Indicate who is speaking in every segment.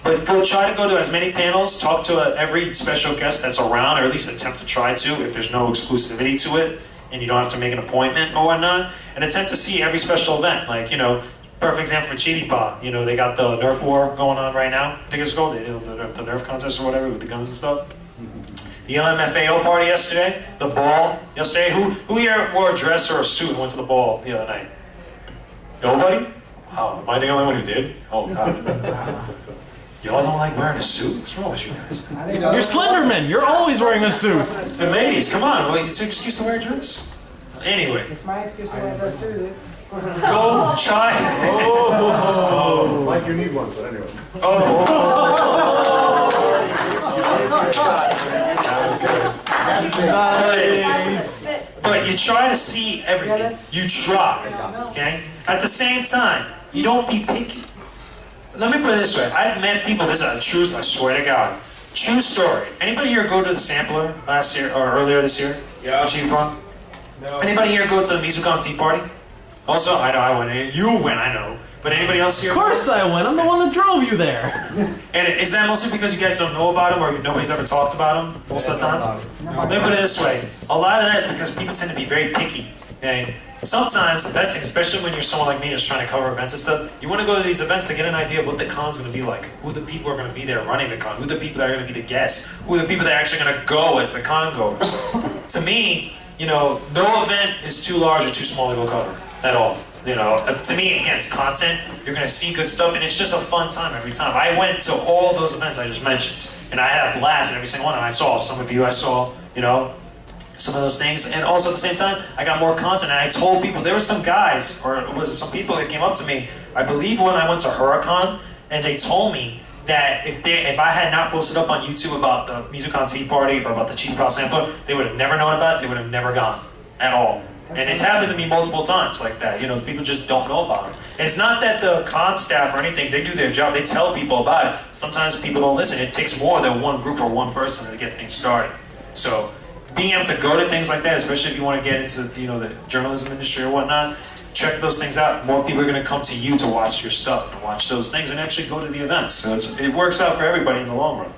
Speaker 1: But try to go to as many panels, talk to every special guest that's around, or at least attempt to try to if there's no exclusivity to it, and you don't have to make an appointment or whatnot, and attempt to see every special event. Like, perfect example for Chibi-Pa, they got the Nerf war going on right now. I think it's called the Nerf contest or whatever with the guns and stuff. The LMFAO party yesterday, the ball yesterday. Who here wore a dress or a suit and went to the ball the other night? Nobody? Wow, am I the only one who did? Oh God. Y'all don't like wearing a suit? What's wrong with you guys?
Speaker 2: You're Slenderman. You're always wearing a suit.
Speaker 1: The ladies, come on. Well, it's an excuse to wear a dress. Anyway.
Speaker 3: It's my excuse to wear a dress too.
Speaker 1: Go try.
Speaker 4: Oh. Like you need one, but anyway.
Speaker 1: Oh. That was good.
Speaker 2: Nice.
Speaker 1: But you try to see everything. You try. Okay? At the same time, you don't be picky. Let me put it this way. I've met people, this is a truth, I swear to God. True story. Anybody here go to the sampler last year or earlier this year?
Speaker 4: Yeah.
Speaker 1: Chibi-Pa?
Speaker 4: No.
Speaker 1: Anybody here go to the Musicon Tea Party? Also, I know I went. You went, I know. But anybody else here?
Speaker 2: Of course I went. I'm the one that drove you there.
Speaker 1: And is that mostly because you guys don't know about him or nobody's ever talked about him most of the time? Let me put it this way. A lot of that is because people tend to be very picky. Okay? Sometimes the best thing, especially when you're someone like me who's trying to cover events and stuff, you want to go to these events to get an idea of what the con's going to be like, who the people are going to be there running the con, who the people that are going to be the guests, who are the people that are actually going to go as the con goers. To me, no event is too large or too small to go cover at all. To me, again, it's content. You're going to see good stuff, and it's just a fun time every time. I went to all those events I just mentioned, and I had a blast at every single one. And I saw some of you. I saw, some of those things, and also at the same time, I got more content. And I told people there were some guys, or was it some people that came up to me? I believe when I went to Huracan, and they told me that if I had not posted up on YouTube about the Musicon Tea Party or about the Chibi-Pa sampler, they would have never known about it. They would have never gone at all. And it's happened to me multiple times like that. People just don't know about it. And it's not that the con staff or anything, they do their job. They tell people about it. Sometimes people don't listen. It takes more than one group or one person to get things started. So being able to go to things like that, especially if you want to get into the journalism industry or whatnot, check those things out. More people are going to come to you to watch your stuff and watch those things and actually go to the events. So it works out for everybody in the long run.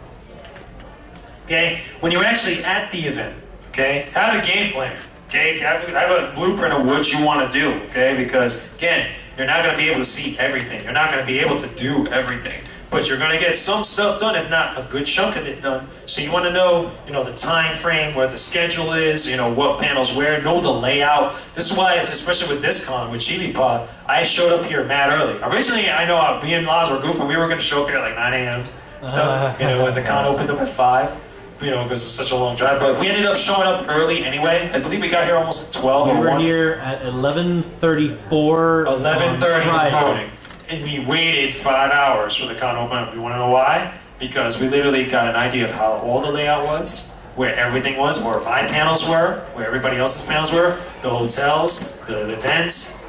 Speaker 1: Okay? When you're actually at the event, okay, have a game plan. Okay, have a blueprint of what you want to do, okay? Because, again, you're not going to be able to see everything. You're not going to be able to do everything. But you're going to get some stuff done, if not a good chunk of it done. So you want to know, the time frame, where the schedule is, what panels where, know the layout. This is why, especially with this con, with Chibi-Pa, I showed up here mad early. Originally, I know me and Laz were goofing. We were going to show up here at like 9 a.m. Stuff, when the con opened up at 5. Because it's such a long drive, but we ended up showing up early anyway. I believe we got here almost at 12 or 1.
Speaker 2: We were here at 11:34.
Speaker 1: 11:30 in the morning. And we waited 5 hours for the con to open up. You want to know why? Because we literally got an idea of how all the layout was, where everything was, where my panels were, where everybody else's panels were, the hotels, the events,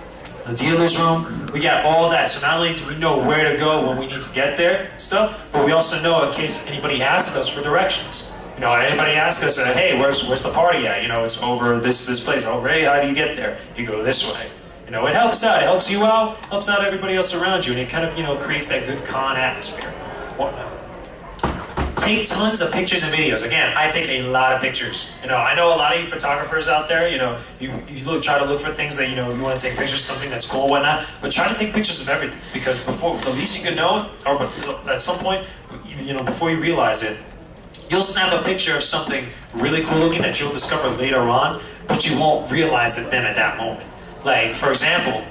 Speaker 1: the dealer's room. We got all that. So not only do we know where to go when we need to get there and stuff, but we also know in case anybody asks us for directions. Anybody asks us, hey, where's the party at? It's over this place. Oh, Ray, how do you get there? You go this way. It helps out. It helps you out. Helps out everybody else around you, and it kind of creates that good con atmosphere. Whatnot. Take tons of pictures and videos. Again, I take a lot of pictures. I know a lot of you photographers out there. You try to look for things that you want to take pictures of something that's cool, whatnot. But try to take pictures of everything because before the least you can know, or at some point, before you realize it, you'll snap a picture of something really cool looking that you'll discover later on, but you won't realize it then at that moment. Like, for example,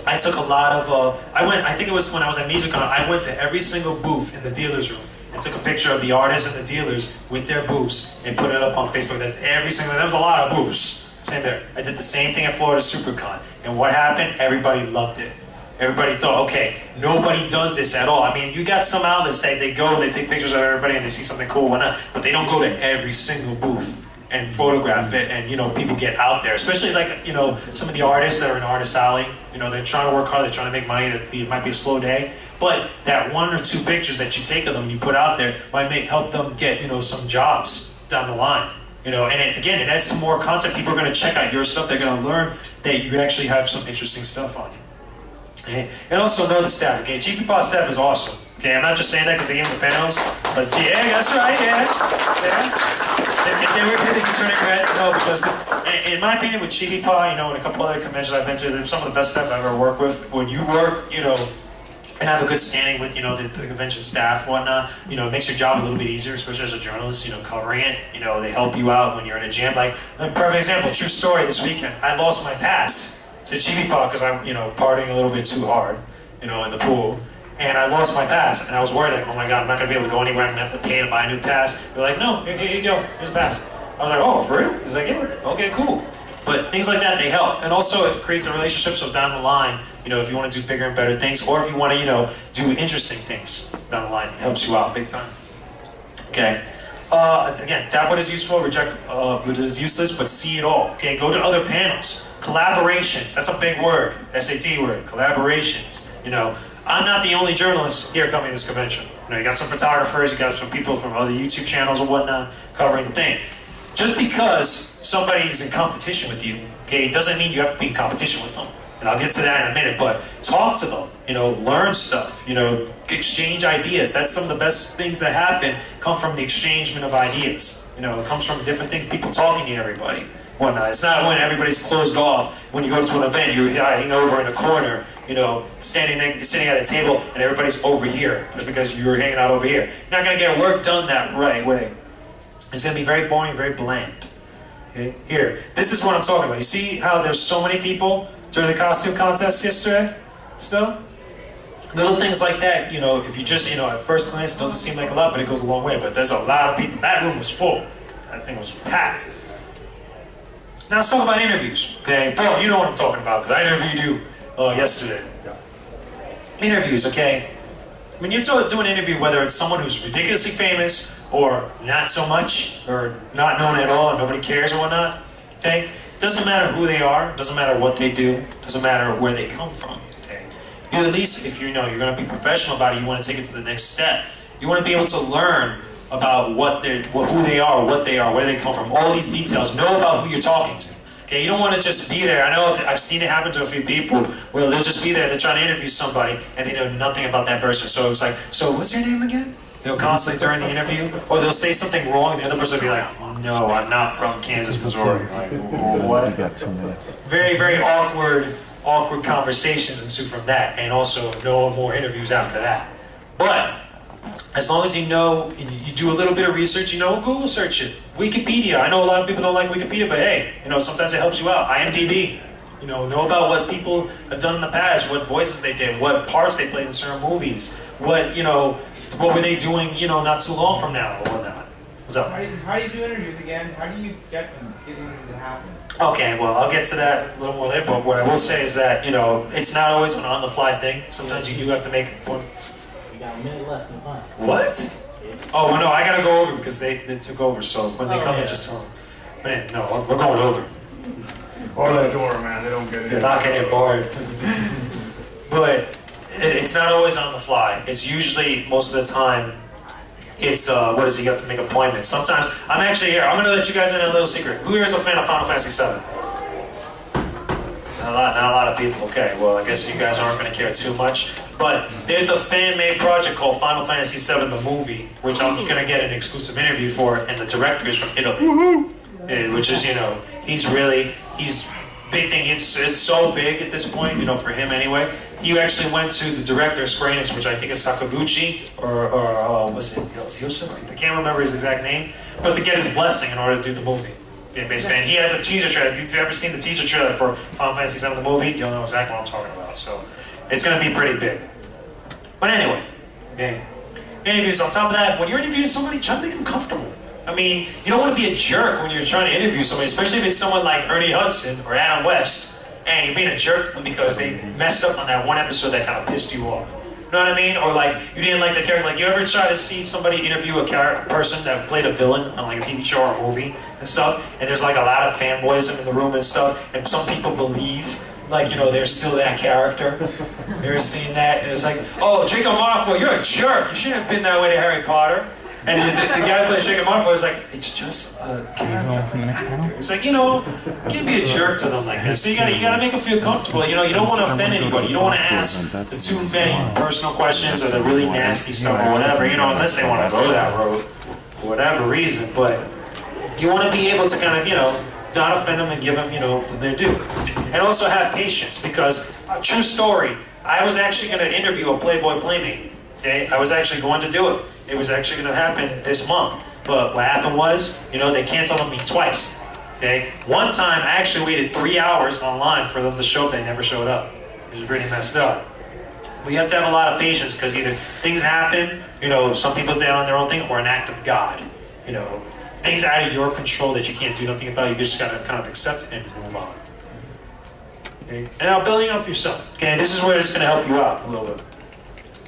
Speaker 1: I took a lot of, I think it was when I was at Musicon, I went to every single booth in the dealer's room and took a picture of the artists and the dealers with their booths and put it up on Facebook. That's every single, that was a lot of booths. Same there. I did the same thing at Florida SuperCon. And what happened? Everybody loved it. Everybody thought, okay, nobody does this at all. I mean, you got some outlets that they go, they take pictures of everybody and they see something cool, whatnot, but they don't go to every single booth and photograph it and, people get out there. Especially like, some of the artists that are in Artist Alley, they're trying to work hard, they're trying to make money, it might be a slow day, but that 1 or 2 pictures that you take of them, you put out there, might help them get, some jobs down the line. And it adds to more content. People are going to check out your stuff, they're going to learn that you actually have some interesting stuff on you. Okay? And also know the staff, okay? Chibi-Pa staff is awesome, Okay, I'm not just saying that because they gave me the panels, but yeah, that's right, yeah. They were really concerning red, no, because in my opinion with Chibi-Pa, you know, and a couple other conventions I've been to, they're some of the best stuff I've ever worked with. When you work, you know, and have a good standing with, you know, the convention staff and whatnot, you know, it makes your job a little bit easier, especially as a journalist, you know, covering it. You know, they help you out when you're in a jam. Like, the perfect example, true story, this weekend, I lost my pass to Chibi-Pa because I'm, you know, partying a little bit too hard, you know, in the pool. And I lost my pass, and I was worried, like, oh my God, I'm not gonna be able to go anywhere, I'm gonna have to pay to buy a new pass. They're like, no, here you go, here's a pass. I was like, oh, for real? He's like, yeah, okay, cool. But things like that, they help. And also it creates a relationship, so down the line, you know, if you want to do bigger and better things, or if you want to, you know, do interesting things down the line, it helps you out big time. Okay. Again, doubt what is useful, reject what is useless, but see it all. Okay, go to other panels. Collaborations, that's a big word, SAT word, collaborations. You know, I'm not the only journalist here coming to this convention. You know, you got some photographers, you got some people from other YouTube channels and whatnot covering the thing. Just because somebody is in competition with you, okay, it doesn't mean you have to be in competition with them. And I'll get to that in a minute, but talk to them, you know, learn stuff, you know, exchange ideas. That's some of the best things that happen come from the exchangement of ideas. You know, it comes from different things, people talking to everybody, whatnot. It's not when everybody's closed off. When you go to an event, you're hiding over in a corner, you know, sitting at a table, and everybody's over here just because you're hanging out over here. You're not gonna get work done that right way. It's gonna be very boring, very bland. Okay? Here, this is what I'm talking about. You see how there's so many people during the costume contest yesterday? Still? Little things like that, you know, if you just, you know, at first glance, it doesn't seem like a lot, but it goes a long way. But there's a lot of people. That room was full. That thing was packed. Now let's talk about interviews. Okay, Paul, you know what I'm talking about, because I interviewed you yesterday. Interviews, okay? When you do an interview, whether it's someone who's ridiculously famous or not so much, or not known at all and nobody cares or whatnot, okay? Doesn't matter who they are, doesn't matter what they do, doesn't matter where they come from, okay? You at least, if you know you're gonna be professional about it, you wanna take it to the next step. You wanna be able to learn about who they are, what they are, where they come from, all these details, know about who you're talking to. Okay, you don't want to just be there. I know I've seen it happen to a few people where they'll just be there, they're trying to interview somebody and they know nothing about that person. So it's like, so what's your name again? You know, constantly during the interview. Or they'll say something wrong, the other person will be like, no, I'm not from Kansas, Missouri. Like, what? Very, very awkward conversations ensue from that, and also no more interviews after that. But as long as you know, you do a little bit of research, you know, Google search it. Wikipedia, I know a lot of people don't like Wikipedia, but hey, you know, sometimes it helps you out. IMDb, you know about what people have done in the past, what voices they did, what parts they played in certain movies, what, you know, what were they doing, you know, not too long from now or whatnot. What's up?
Speaker 5: How do you do interviews again? How do you get them, get interviews to happen?
Speaker 1: Okay, well, I'll get to that a little more later, but what I will say is that, you know, it's not always an on-the-fly thing. Sometimes you do have to make appointments.
Speaker 2: We got a minute left in the time.
Speaker 1: What? Oh, well, no, I gotta go over because they took over, so when they come in, just tell them. But yeah, no, we're going over.
Speaker 4: Bar that door, man, they don't get in.
Speaker 1: They're not getting barred. But it's not always on the fly. It's usually, most of the time, it's, what is it, you have to make appointments. Sometimes, I'm actually here, I'm gonna let you guys in a little secret. Who here is a fan of Final Fantasy VII? Not a lot of people. Okay, well, I guess you guys aren't going to care too much. But there's a fan-made project called Final Fantasy VII, the movie, which I'm going to get an exclusive interview for, and the director is from Italy. Which is, you know, he's big thing. It's so big at this point, you know, for him anyway. He actually went to the director of Square Enix, which I think is Sakaguchi, or was it Yoshima? I can't remember his exact name, but to get his blessing in order to do the movie. Yeah, basically, and he has a teaser trailer. If you've ever seen the teaser trailer for Final Fantasy VII, the movie, you'll know exactly what I'm talking about. So, it's going to be pretty big. But anyway, okay. Interviews. On top of that, when you're interviewing somebody, try to make them comfortable. I mean, you don't want to be a jerk when you're trying to interview somebody, especially if it's someone like Ernie Hudson or Adam West, and you're being a jerk to them because they messed up on that one episode that kind of pissed you off. You know what I mean? Or like, you didn't like the character. Like, you ever try to see somebody interview a person that played a villain on like a TV show or a movie and stuff, and there's like a lot of fanboys in the room and stuff, and some people believe, like, you know, they're still that character. You ever seen that? And it's like, oh, Draco Malfoy, you're a jerk. You shouldn't have been that way to Harry Potter. And the guy who plays Jacob Marfo is like, it's just a character. It's like, can't be a jerk to them like this. So you gotta make them feel comfortable. You don't want to offend anybody. You don't want to ask the too many personal questions or the really nasty stuff or whatever. Unless they want to go that road for whatever reason. But you want to be able to kind of, not offend them and give them, their due. And also have patience, because, true story, I was actually going to interview a Playboy Playmate. Okay? I was actually going to do it. It was actually going to happen this month. But what happened was, they canceled on me twice. Okay? One time, I actually waited 3 hours online for them to show up. They never showed up. It was pretty messed up. But you have to have a lot of patience, because either things happen, some people stay on their own thing, or an act of God. Things out of your control that you can't do nothing about. You just gotta kind of accept it and move on. Okay? And now building up yourself. Okay, this is where it's gonna help you out a little bit.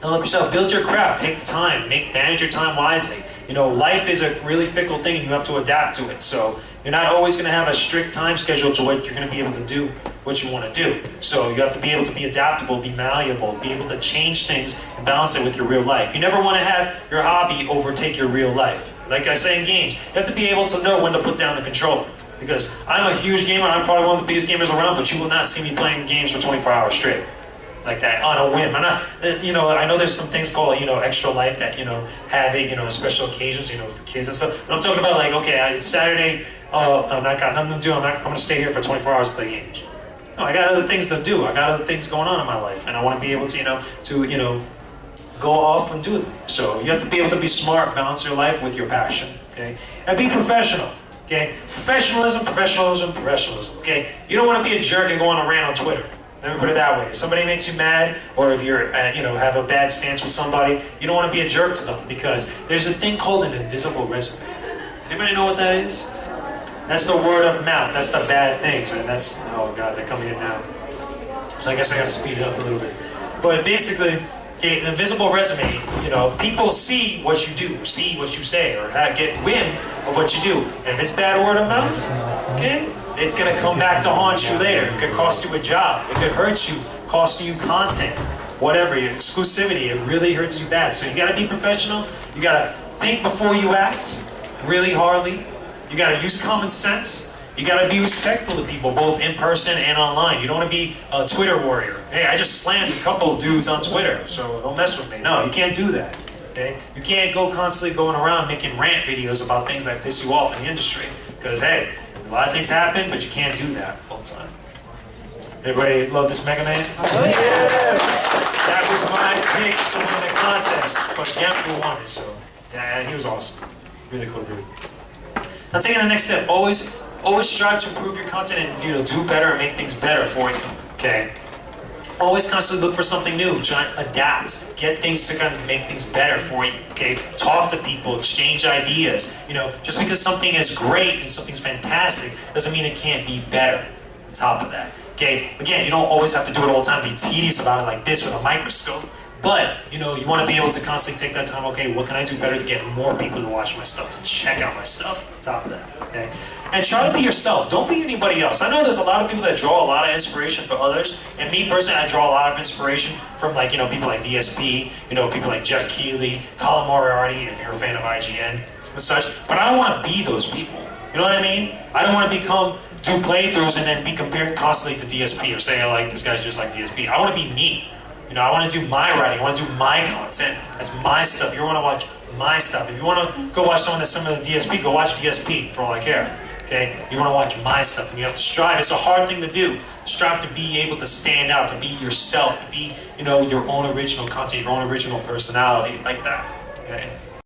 Speaker 1: Build up yourself. Build your craft. Take the time. Manage your time wisely. Life is a really fickle thing, and you have to adapt to it. So you're not always gonna have a strict time schedule to what you're gonna be able to do what you want to do. So you have to be able to be adaptable, be malleable, be able to change things and balance it with your real life. You never want to have your hobby overtake your real life. Like I say in games, you have to be able to know when to put down the controller. Because I'm a huge gamer, I'm probably one of the biggest gamers around, but you will not see me playing games for 24 hours straight. Like that, on a whim. I'm not, I know there's some things called, extra life that, have it, special occasions, for kids and stuff. But I'm talking about like, okay, it's Saturday, I'm not got nothing to do, I'm going to stay here for 24 hours to play games. No, I got other things to do. I got other things going on in my life, and I want to be able to, go off and do them. So you have to be able to be smart, balance your life with your passion, okay? And be professional, okay? Professionalism, okay? You don't want to be a jerk and go on a rant on Twitter. Let me put it that way. If somebody makes you mad, or if you're, have a bad stance with somebody, you don't want to be a jerk to them, because there's a thing called an invisible resume. Anybody know what that is? That's the word of mouth. That's the bad things, and that's, oh God, they're coming in now. So I guess I got to speed it up a little bit. But basically, okay, an invisible resume, people see what you do, see what you say, or get wind of what you do. And if it's bad word of mouth, okay, it's going to come back to haunt you later. It could cost you a job. It could hurt you, cost you content, whatever, your exclusivity. It really hurts you bad. So you got to be professional. You got to think before you act really hardly. You gotta use common sense. You gotta be respectful to people, both in person and online. You don't wanna be a Twitter warrior. Hey, I just slammed a couple of dudes on Twitter, so don't mess with me. No, you can't do that. Okay? You can't go constantly going around making rant videos about things that piss you off in the industry. Because hey, a lot of things happen, but you can't do that all the time. Everybody love this Mega Man? Oh, yeah. That was my pick to win the contest, but Gamfu won it, so yeah, he was awesome. Really cool dude. Now taking the next step, always strive to improve your content and do better and make things better for you. Okay. Always constantly look for something new, try and adapt, get things to kind of make things better for you. Okay. Talk to people, exchange ideas. Just because something is great and something's fantastic doesn't mean it can't be better. On top of that. Okay. Again, you don't always have to do it all the time, be tedious about it like this with a microscope. But, you want to be able to constantly take that time, okay, what can I do better to get more people to watch my stuff, to check out my stuff, on top of that, okay? And try to be yourself. Don't be anybody else. I know there's a lot of people that draw a lot of inspiration for others, and me personally, I draw a lot of inspiration from, like, people like DSP, people like Jeff Keighley, Colin Moriarty, if you're a fan of IGN, and such. But I don't want to be those people. You know what I mean? I don't want to do playthroughs and then be compared constantly to DSP or say, like, this guy's just like DSP. I want to be me. I want to do my writing. I want to do my content. That's my stuff. You want to watch my stuff. If you want to go watch someone that's similar to DSP, go watch DSP for all I care. Okay? You want to watch my stuff, and you have to strive. It's a hard thing to do. Strive to be able to stand out, to be yourself, to be, your own original content, your own original personality, like that. Okay?